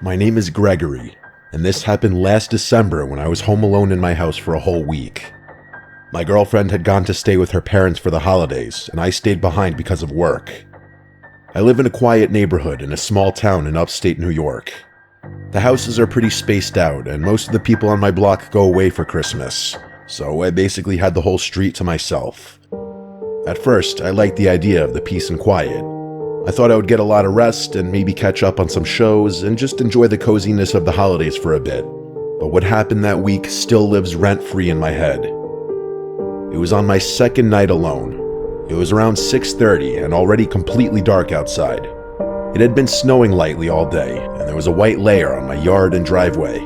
My name is Gregory, and this happened last December when I was home alone in my house for a whole week. My girlfriend had gone to stay with her parents for the holidays, and I stayed behind because of work. I live in a quiet neighborhood in a small town in upstate New York. The houses are pretty spaced out, and most of the people on my block go away for Christmas, so I basically had the whole street to myself. At first, I liked the idea of the peace and quiet. I thought I would get a lot of rest and maybe catch up on some shows and just enjoy the coziness of the holidays for a bit. But what happened that week still lives rent-free in my head. It was on my second night alone. It was around 6:30 and already completely dark outside. It had been snowing lightly all day, and there was a white layer on my yard and driveway.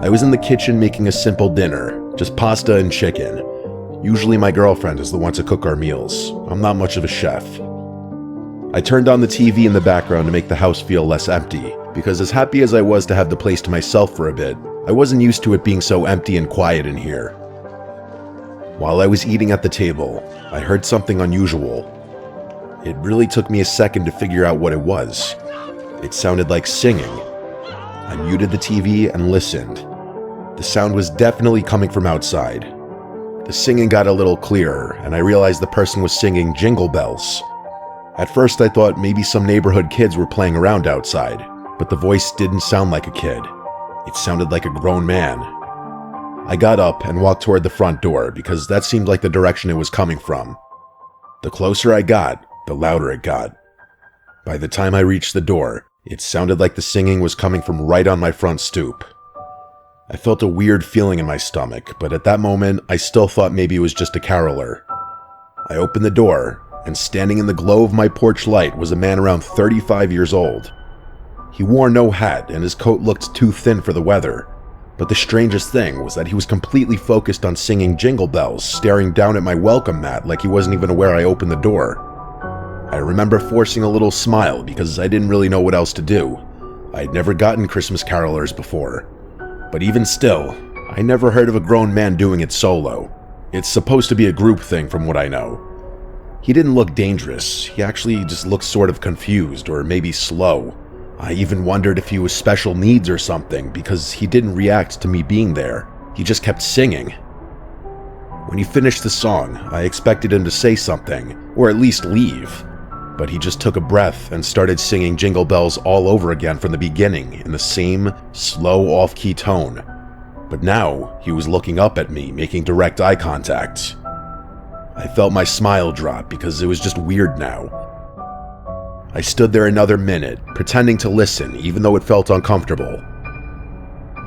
I was in the kitchen making a simple dinner, just pasta and chicken. Usually my girlfriend is the one to cook our meals. I'm not much of a chef. I turned on the TV in the background to make the house feel less empty, because as happy as I was to have the place to myself for a bit, I wasn't used to it being so empty and quiet in here. While I was eating at the table, I heard something unusual. It really took me a second to figure out what it was. It sounded like singing. I muted the TV and listened. The sound was definitely coming from outside. The singing got a little clearer, and I realized the person was singing Jingle Bells. At first I thought maybe some neighborhood kids were playing around outside, but the voice didn't sound like a kid. It sounded like a grown man. I got up and walked toward the front door because that seemed like the direction it was coming from. The closer I got, the louder it got. By the time I reached the door, it sounded like the singing was coming from right on my front stoop. I felt a weird feeling in my stomach, but at that moment, I still thought maybe it was just a caroler. I opened the door, and standing in the glow of my porch light was a man around 35 years old. He wore no hat, and his coat looked too thin for the weather. But the strangest thing was that he was completely focused on singing Jingle Bells, staring down at my welcome mat like he wasn't even aware I opened the door. I remember forcing a little smile because I didn't really know what else to do. I'd never gotten Christmas carolers before. But even still, I never heard of a grown man doing it solo. It's supposed to be a group thing from what I know. He didn't look dangerous. He actually just looked sort of confused or maybe slow. I even wondered if he was special needs or something because he didn't react to me being there. He just kept singing. When he finished the song, I expected him to say something, or at least leave. But he just took a breath and started singing Jingle Bells all over again from the beginning in the same slow off-key tone. But now he was looking up at me, making direct eye contact. I felt my smile drop because it was just weird now. I stood there another minute, pretending to listen even though it felt uncomfortable.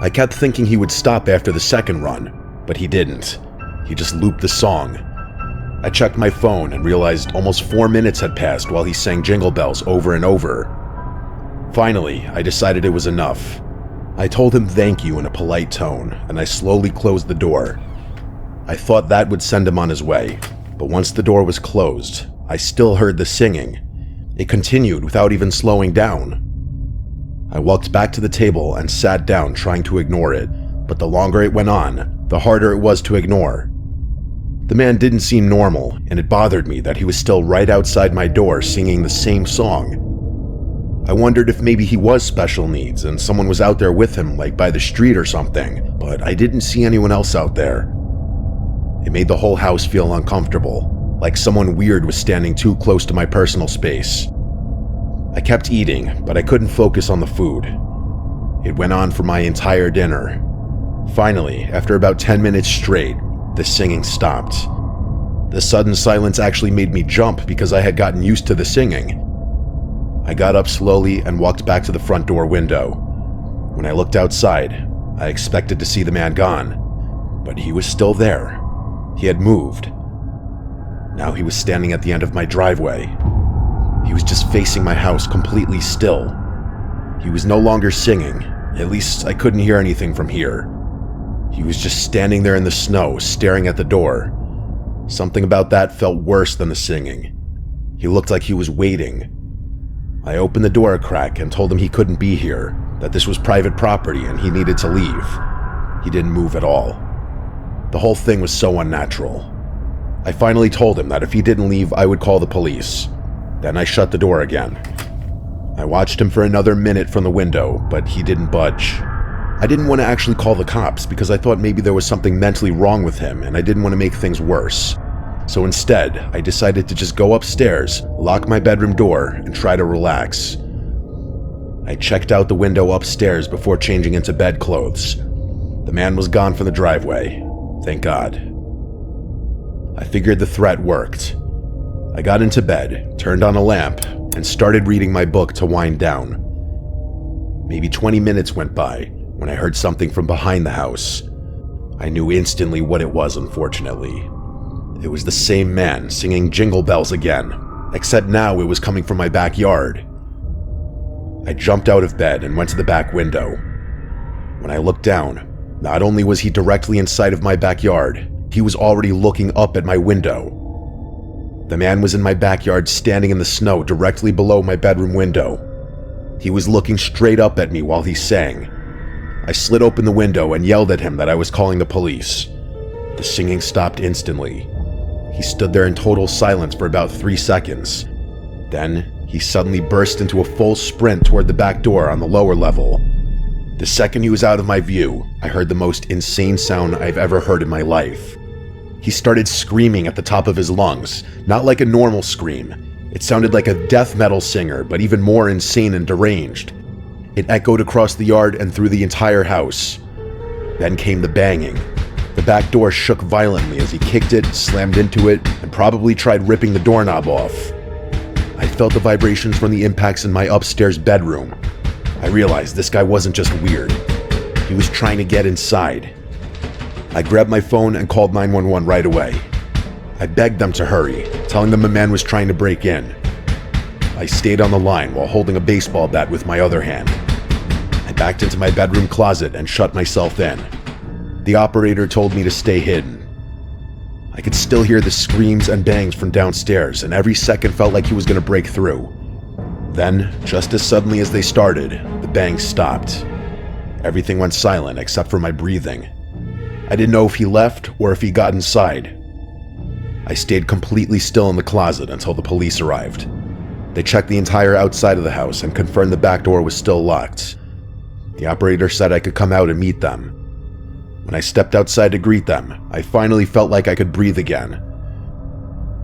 I kept thinking he would stop after the second run, but he didn't. He just looped the song. I checked my phone and realized almost 4 minutes had passed while he sang Jingle Bells over and over. Finally, I decided it was enough. I told him thank you in a polite tone, and I slowly closed the door. I thought that would send him on his way, but once the door was closed, I still heard the singing. It continued without even slowing down. I walked back to the table and sat down trying to ignore it, but the longer it went on, the harder it was to ignore. The man didn't seem normal, and it bothered me that he was still right outside my door singing the same song. I wondered if maybe he was special needs and someone was out there with him, like by the street or something, but I didn't see anyone else out there. It made the whole house feel uncomfortable, like someone weird was standing too close to my personal space. I kept eating, but I couldn't focus on the food. It went on for my entire dinner. Finally, after about 10 minutes straight, the singing stopped. The sudden silence actually made me jump because I had gotten used to the singing. I got up slowly and walked back to the front door window. When I looked outside, I expected to see the man gone, but he was still there. He had moved. Now he was standing at the end of my driveway. He was just facing my house completely still. He was no longer singing, at least I couldn't hear anything from here. He was just standing there in the snow, staring at the door. Something about that felt worse than the singing. He looked like he was waiting. I opened the door a crack and told him he couldn't be here, that this was private property and he needed to leave. He didn't move at all. The whole thing was so unnatural. I finally told him that if he didn't leave, I would call the police. Then I shut the door again. I watched him for another minute from the window, but he didn't budge. I didn't want to actually call the cops because I thought maybe there was something mentally wrong with him and I didn't want to make things worse. So instead, I decided to just go upstairs, lock my bedroom door, and try to relax. I checked out the window upstairs before changing into bedclothes. The man was gone from the driveway. Thank God. I figured the threat worked. I got into bed, turned on a lamp, and started reading my book to wind down. Maybe 20 minutes went by when I heard something from behind the house. I knew instantly what it was, unfortunately. It was the same man singing Jingle Bells again, except now it was coming from my backyard. I jumped out of bed and went to the back window. When I looked down, not only was he directly in sight of my backyard, he was already looking up at my window. The man was in my backyard standing in the snow directly below my bedroom window. He was looking straight up at me while he sang. I slid open the window and yelled at him that I was calling the police. The singing stopped instantly. He stood there in total silence for about 3 seconds. Then, he suddenly burst into a full sprint toward the back door on the lower level. The second he was out of my view, I heard the most insane sound I've ever heard in my life. He started screaming at the top of his lungs, not like a normal scream. It sounded like a death metal singer, but even more insane and deranged. It echoed across the yard and through the entire house. Then came the banging. The back door shook violently as he kicked it, slammed into it, and probably tried ripping the doorknob off. I felt the vibrations from the impacts in my upstairs bedroom. I realized this guy wasn't just weird. He was trying to get inside. I grabbed my phone and called 911 right away. I begged them to hurry, telling them a man was trying to break in. I stayed on the line while holding a baseball bat with my other hand. I backed into my bedroom closet and shut myself in. The operator told me to stay hidden. I could still hear the screams and bangs from downstairs, and every second felt like he was going to break through. Then, just as suddenly as they started, the bangs stopped. Everything went silent except for my breathing. I didn't know if he left or if he got inside. I stayed completely still in the closet until the police arrived. They checked the entire outside of the house and confirmed the back door was still locked. The operator said I could come out and meet them. When I stepped outside to greet them, I finally felt like I could breathe again.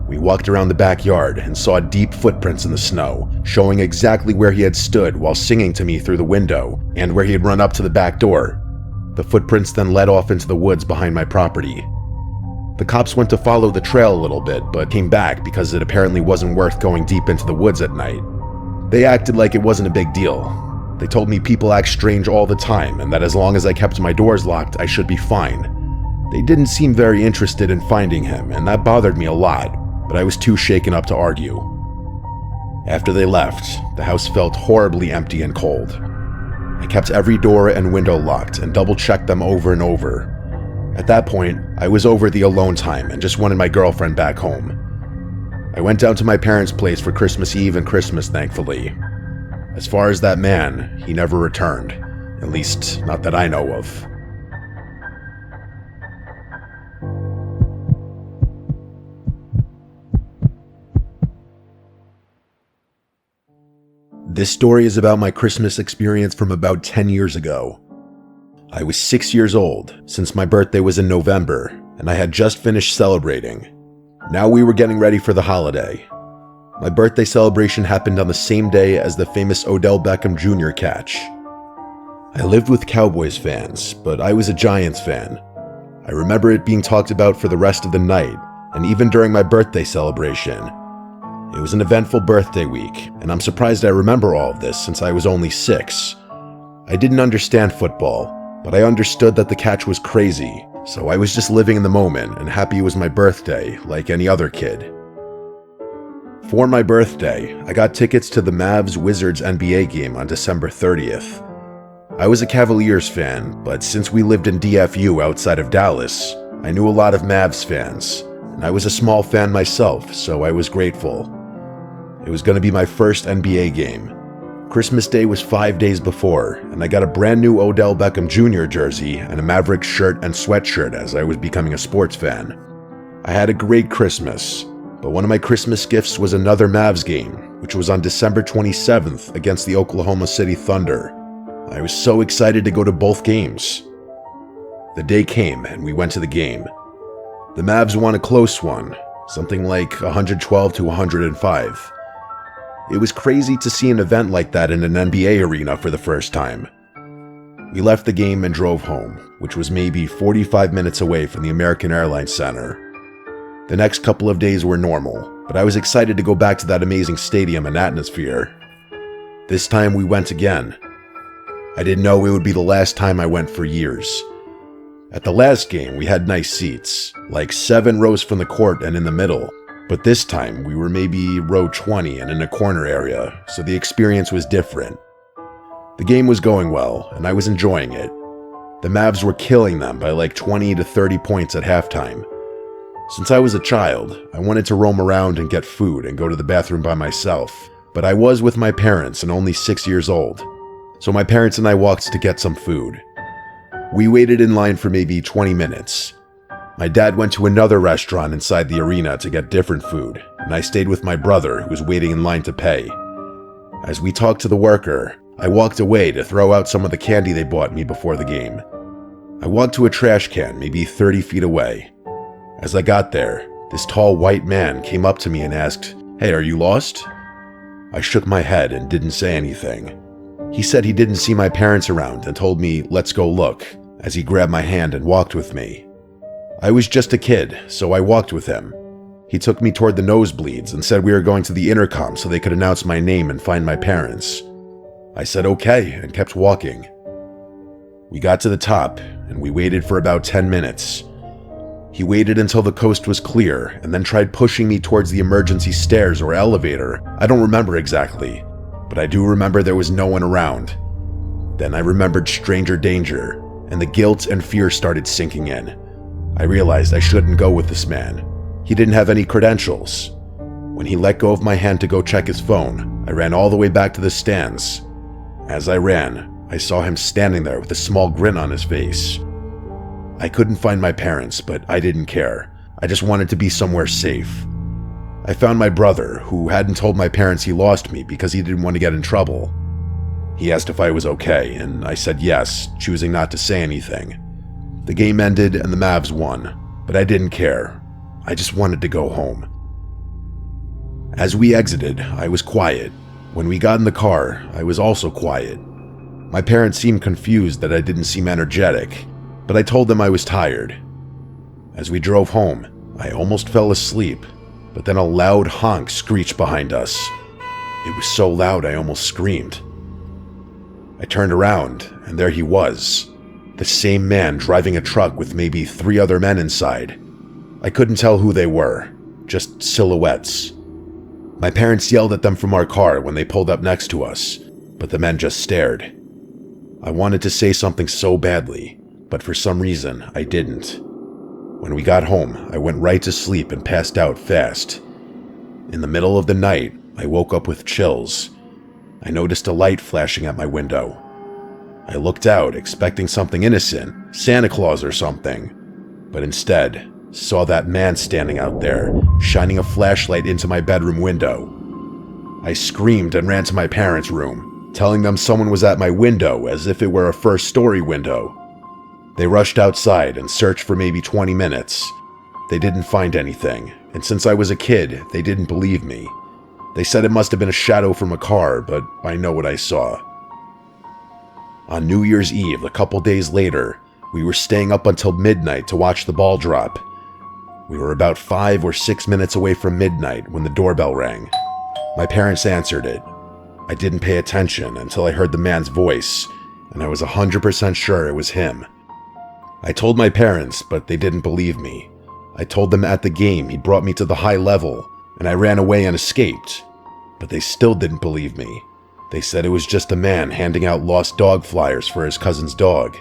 We walked around the backyard and saw deep footprints in the snow, showing exactly where he had stood while singing to me through the window and where he had run up to the back door. The footprints then led off into the woods behind my property. The cops went to follow the trail a little bit, but came back because it apparently wasn't worth going deep into the woods at night. They acted like it wasn't a big deal. They told me people act strange all the time and that as long as I kept my doors locked, I should be fine. They didn't seem very interested in finding him, and that bothered me a lot, but I was too shaken up to argue. After they left, the house felt horribly empty and cold. I kept every door and window locked and double-checked them over and over. At that point, I was over the alone time and just wanted my girlfriend back home. I went down to my parents' place for Christmas Eve and Christmas, thankfully. As far as that man, he never returned. At least, not that I know of. This story is about my Christmas experience from about 10 years ago. I was 6 years old, since my birthday was in November, and I had just finished celebrating. Now we were getting ready for the holiday. My birthday celebration happened on the same day as the famous Odell Beckham Jr. catch. I lived with Cowboys fans, but I was a Giants fan. I remember it being talked about for the rest of the night, and even during my birthday celebration. It was an eventful birthday week, and I'm surprised I remember all of this since I was only 6. I didn't understand football, but I understood that the catch was crazy, so I was just living in the moment and happy it was my birthday, like any other kid. For my birthday, I got tickets to the Mavs-Wizards NBA game on December 30th. I was a Cavaliers fan, but since we lived in DFU outside of Dallas, I knew a lot of Mavs fans, and I was a small fan myself, so I was grateful. It was going to be my first NBA game. Christmas Day was 5 days before, and I got a brand new Odell Beckham Jr. jersey and a Mavericks shirt and sweatshirt as I was becoming a sports fan. I had a great Christmas, but one of my Christmas gifts was another Mavs game, which was on December 27th against the Oklahoma City Thunder. I was so excited to go to both games. The day came and we went to the game. The Mavs won a close one, something like 112 to 105. It was crazy to see an event like that in an NBA arena for the first time. We left the game and drove home, which was maybe 45 minutes away from the American Airlines Center. The next couple of days were normal, but I was excited to go back to that amazing stadium and atmosphere. This time we went again. I didn't know it would be the last time I went for years. At the last game, we had nice seats, like 7 rows from the court and in the middle, but this time we were maybe row 20 and in a corner area, so the experience was different. The game was going well, and I was enjoying it. The Mavs were killing them by like 20 to 30 points at halftime. Since I was a child, I wanted to roam around and get food and go to the bathroom by myself, but I was with my parents and only 6 years old, so my parents and I walked to get some food. We waited in line for maybe 20 minutes. My dad went to another restaurant inside the arena to get different food, and I stayed with my brother who was waiting in line to pay. As we talked to the worker, I walked away to throw out some of the candy they bought me before the game. I walked to a trash can maybe 30 feet away. As I got there, this tall white man came up to me and asked, "Hey, are you lost?" I shook my head and didn't say anything. He said he didn't see my parents around and told me, "Let's go look," as he grabbed my hand and walked with me. I was just a kid, so I walked with him. He took me toward the nosebleeds and said we were going to the intercom so they could announce my name and find my parents. I said okay and kept walking. We got to the top and we waited for about 10 minutes. He waited until the coast was clear and then tried pushing me towards the emergency stairs or elevator. I don't remember exactly, but I do remember there was no one around. Then I remembered stranger danger, and the guilt and fear started sinking in. I realized I shouldn't go with this man. He didn't have any credentials. When he let go of my hand to go check his phone, I ran all the way back to the stands. As I ran, I saw him standing there with a small grin on his face. I couldn't find my parents, but I didn't care. I just wanted to be somewhere safe. I found my brother, who hadn't told my parents he lost me because he didn't want to get in trouble. He asked if I was okay, and I said yes, choosing not to say anything. The game ended and the Mavs won, but I didn't care. I just wanted to go home. As we exited, I was quiet. When we got in the car, I was also quiet. My parents seemed confused that I didn't seem energetic, but I told them I was tired. As we drove home, I almost fell asleep, but then a loud honk screeched behind us. It was so loud I almost screamed. I turned around, and there he was, the same man driving a truck with maybe 3 other men inside. I couldn't tell who they were, just silhouettes. My parents yelled at them from our car when they pulled up next to us, but the men just stared. I wanted to say something so badly, but for some reason I didn't. When we got home, I went right to sleep and passed out fast. In the middle of the night, I woke up with chills. I noticed a light flashing at my window. I looked out, expecting something innocent, Santa Claus or something, but instead saw that man standing out there, shining a flashlight into my bedroom window. I screamed and ran to my parents' room, telling them someone was at my window as if it were a first-story window. They rushed outside and searched for maybe 20 minutes. They didn't find anything, and since I was a kid, they didn't believe me. They said it must have been a shadow from a car, but I know what I saw. On New Year's Eve, a couple days later, we were staying up until midnight to watch the ball drop. We were about 5 or 6 minutes away from midnight when the doorbell rang. My parents answered it. I didn't pay attention until I heard the man's voice, and I was 100% sure it was him. I told my parents, but they didn't believe me. I told them at the game he brought me to the high level, and I ran away and escaped. But they still didn't believe me. They said it was just a man handing out lost dog flyers for his cousin's dog.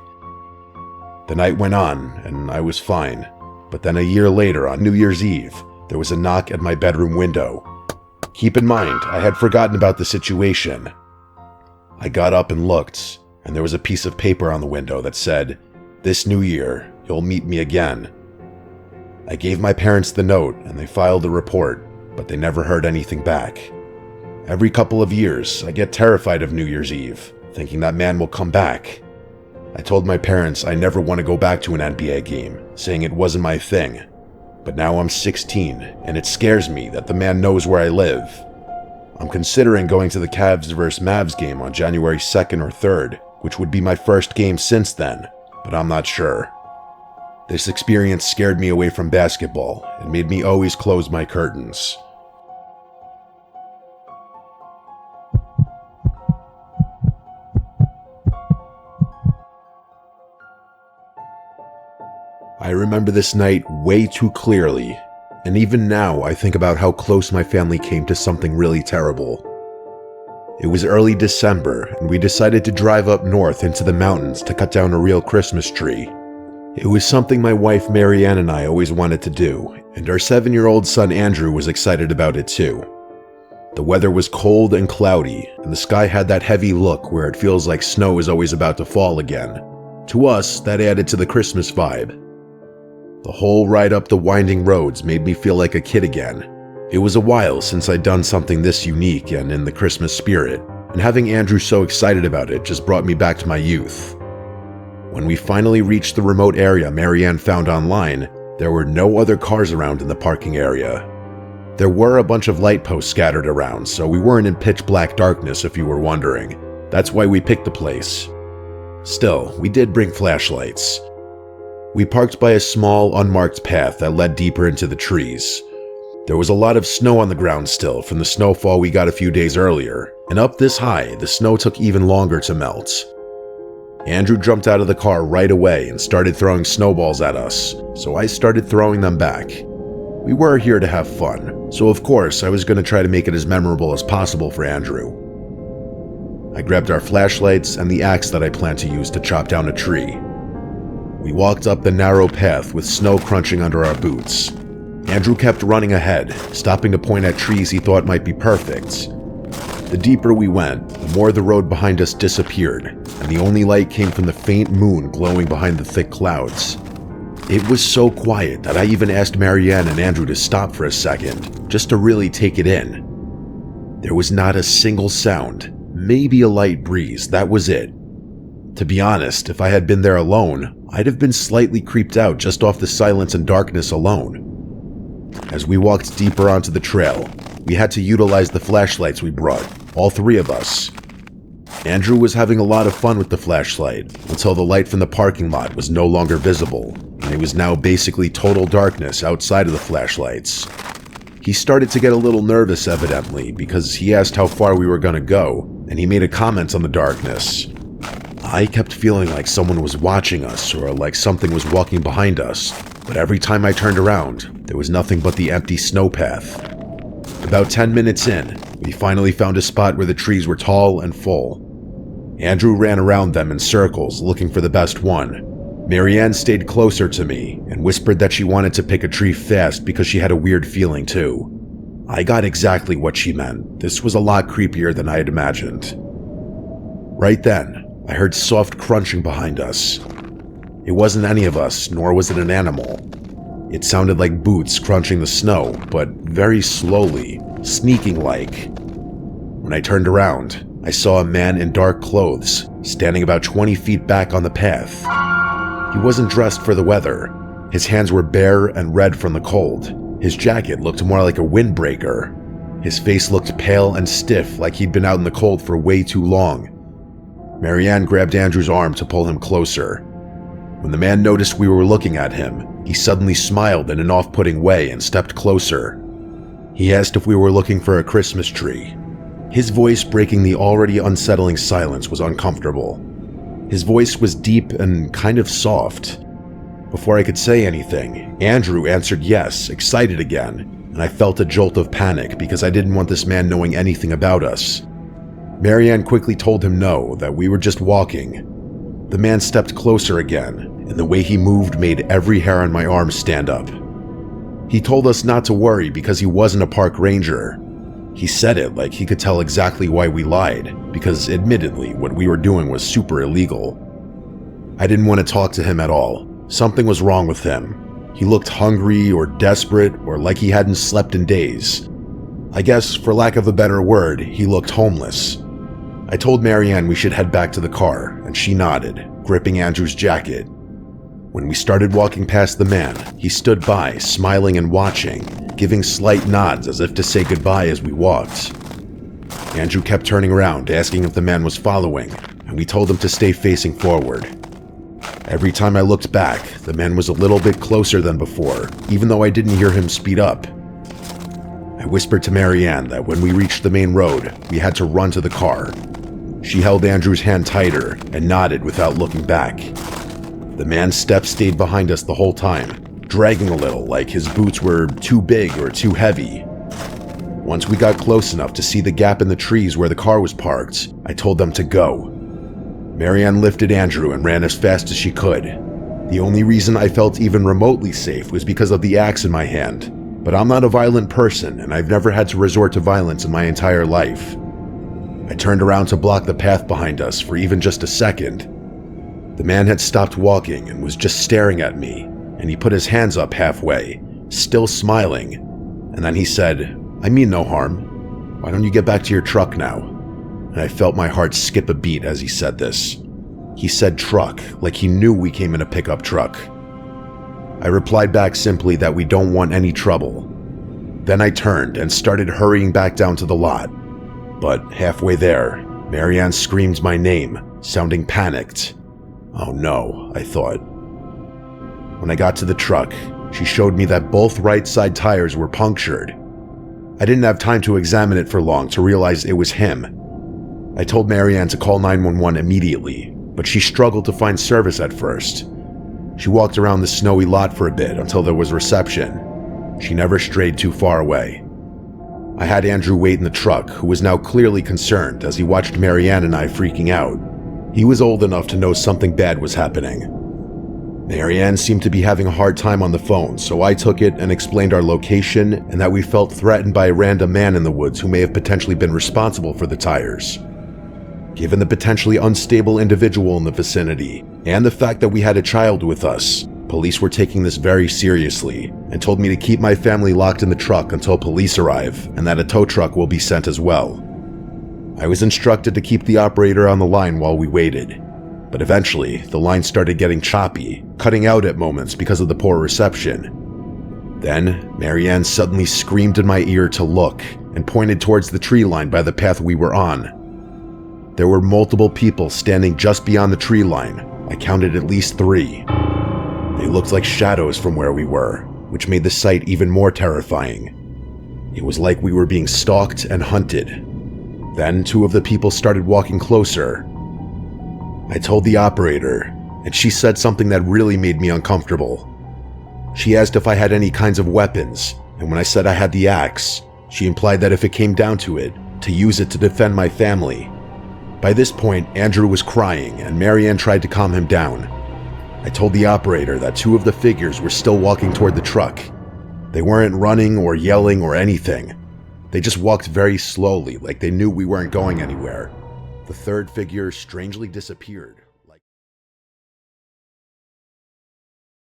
The night went on, and I was fine. But then a year later, on New Year's Eve, there was a knock at my bedroom window. Keep in mind, I had forgotten about the situation. I got up and looked, and there was a piece of paper on the window that said, "This New Year, you'll meet me again." I gave my parents the note, and they filed a report, but they never heard anything back. Every couple of years, I get terrified of New Year's Eve, thinking that man will come back. I told my parents I never want to go back to an NBA game, saying it wasn't my thing. But now I'm 16, and it scares me that the man knows where I live. I'm considering going to the Cavs vs. Mavs game on January 2nd or 3rd, which would be my first game since then, but I'm not sure. This experience scared me away from basketball and made me always close my curtains. I remember this night way too clearly, and even now I think about how close my family came to something really terrible. It was early December, and we decided to drive up north into the mountains to cut down a real Christmas tree. It was something my wife Marianne and I always wanted to do, and our 7-year-old son Andrew was excited about it too. The weather was cold and cloudy, and the sky had that heavy look where it feels like snow is always about to fall again. To us, that added to the Christmas vibe. The whole ride up the winding roads made me feel like a kid again. It was a while since I'd done something this unique and in the Christmas spirit, and having Andrew so excited about it just brought me back to my youth. When we finally reached the remote area Marianne found online, there were no other cars around in the parking area. There were a bunch of light posts scattered around, so we weren't in pitch black darkness if you were wondering. That's why we picked the place. Still, we did bring flashlights. We parked by a small, unmarked path that led deeper into the trees. There was a lot of snow on the ground still from the snowfall we got a few days earlier, and up this high, the snow took even longer to melt. Andrew jumped out of the car right away and started throwing snowballs at us, so I started throwing them back. We were here to have fun, so of course I was going to try to make it as memorable as possible for Andrew. I grabbed our flashlights and the axe that I planned to use to chop down a tree. We walked up the narrow path with snow crunching under our boots. Andrew kept running ahead, stopping to point at trees he thought might be perfect. The deeper we went, the more the road behind us disappeared, and the only light came from the faint moon glowing behind the thick clouds. It was so quiet that I even asked Marianne and Andrew to stop for a second, just to really take it in. There was not a single sound, maybe a light breeze, that was it. To be honest, if I had been there alone, I'd have been slightly creeped out just off the silence and darkness alone. As we walked deeper onto the trail, we had to utilize the flashlights we brought, all 3 of us. Andrew was having a lot of fun with the flashlight until the light from the parking lot was no longer visible, and it was now basically total darkness outside of the flashlights. He started to get a little nervous evidently because he asked how far we were going to go, and he made a comment on the darkness. I kept feeling like someone was watching us or like something was walking behind us, but every time I turned around, there was nothing but the empty snow path. About 10 minutes in, we finally found a spot where the trees were tall and full. Andrew ran around them in circles looking for the best one. Marianne stayed closer to me and whispered that she wanted to pick a tree fast because she had a weird feeling too. I got exactly what she meant. This was a lot creepier than I had imagined. Right then, I heard soft crunching behind us. It wasn't any of us, nor was it an animal. It sounded like boots crunching the snow, but very slowly, sneaking-like. When I turned around, I saw a man in dark clothes, standing about 20 feet back on the path. He wasn't dressed for the weather. His hands were bare and red from the cold. His jacket looked more like a windbreaker. His face looked pale and stiff, like he'd been out in the cold for way too long. Marianne grabbed Andrew's arm to pull him closer. When the man noticed we were looking at him, he suddenly smiled in an off-putting way and stepped closer. He asked if we were looking for a Christmas tree. His voice breaking the already unsettling silence was uncomfortable. His voice was deep and kind of soft. Before I could say anything, Andrew answered yes, excited again, and I felt a jolt of panic because I didn't want this man knowing anything about us. Marianne quickly told him no, that we were just walking. The man stepped closer again, and the way he moved made every hair on my arm stand up. He told us not to worry because he wasn't a park ranger. He said it like he could tell exactly why we lied, because admittedly, what we were doing was super illegal. I didn't want to talk to him at all. Something was wrong with him. He looked hungry or desperate or like he hadn't slept in days. I guess, for lack of a better word, he looked homeless. I told Marianne we should head back to the car, and she nodded, gripping Andrew's jacket. When we started walking past the man, he stood by, smiling and watching, giving slight nods as if to say goodbye as we walked. Andrew kept turning around, asking if the man was following, and we told him to stay facing forward. Every time I looked back, the man was a little bit closer than before, even though I didn't hear him speed up. I whispered to Marianne that when we reached the main road, we had to run to the car. She held Andrew's hand tighter and nodded without looking back. The man's steps stayed behind us the whole time, dragging a little like his boots were too big or too heavy. Once we got close enough to see the gap in the trees where the car was parked, I told them to go. Marianne lifted Andrew and ran as fast as she could. The only reason I felt even remotely safe was because of the axe in my hand, but I'm not a violent person and I've never had to resort to violence in my entire life. I turned around to block the path behind us for even just a second. The man had stopped walking and was just staring at me, and he put his hands up halfway, still smiling, and then he said, "I mean no harm. Why don't you get back to your truck now?" And I felt my heart skip a beat as he said this. He said truck, like he knew we came in a pickup truck. I replied back simply that we don't want any trouble. Then I turned and started hurrying back down to the lot. But halfway there, Marianne screamed my name, sounding panicked. Oh no, I thought. When I got to the truck, she showed me that both right side tires were punctured. I didn't have time to examine it for long to realize it was him. I told Marianne to call 911 immediately, but she struggled to find service at first. She walked around the snowy lot for a bit until there was reception. She never strayed too far away. I had Andrew wait in the truck, who was now clearly concerned as he watched Marianne and I freaking out. He was old enough to know something bad was happening. Marianne seemed to be having a hard time on the phone, so I took it and explained our location and that we felt threatened by a random man in the woods who may have potentially been responsible for the tires. Given the potentially unstable individual in the vicinity, and the fact that we had a child with us, police were taking this very seriously and told me to keep my family locked in the truck until police arrive and that a tow truck will be sent as well. I was instructed to keep the operator on the line while we waited, but eventually the line started getting choppy, cutting out at moments because of the poor reception. Then, Marianne suddenly screamed in my ear to look and pointed towards the tree line by the path we were on. There were multiple people standing just beyond the tree line. I counted at least 3. They looked like shadows from where we were, which made the sight even more terrifying. It was like we were being stalked and hunted. Then 2 of the people started walking closer. I told the operator, and she said something that really made me uncomfortable. She asked if I had any kinds of weapons, and when I said I had the axe, she implied that if it came down to it, to use it to defend my family. By this point, Andrew was crying, and Marianne tried to calm him down. I told the operator that 2 of the figures were still walking toward the truck. They weren't running or yelling or anything. They just walked very slowly, like they knew we weren't going anywhere. The 3rd figure strangely disappeared.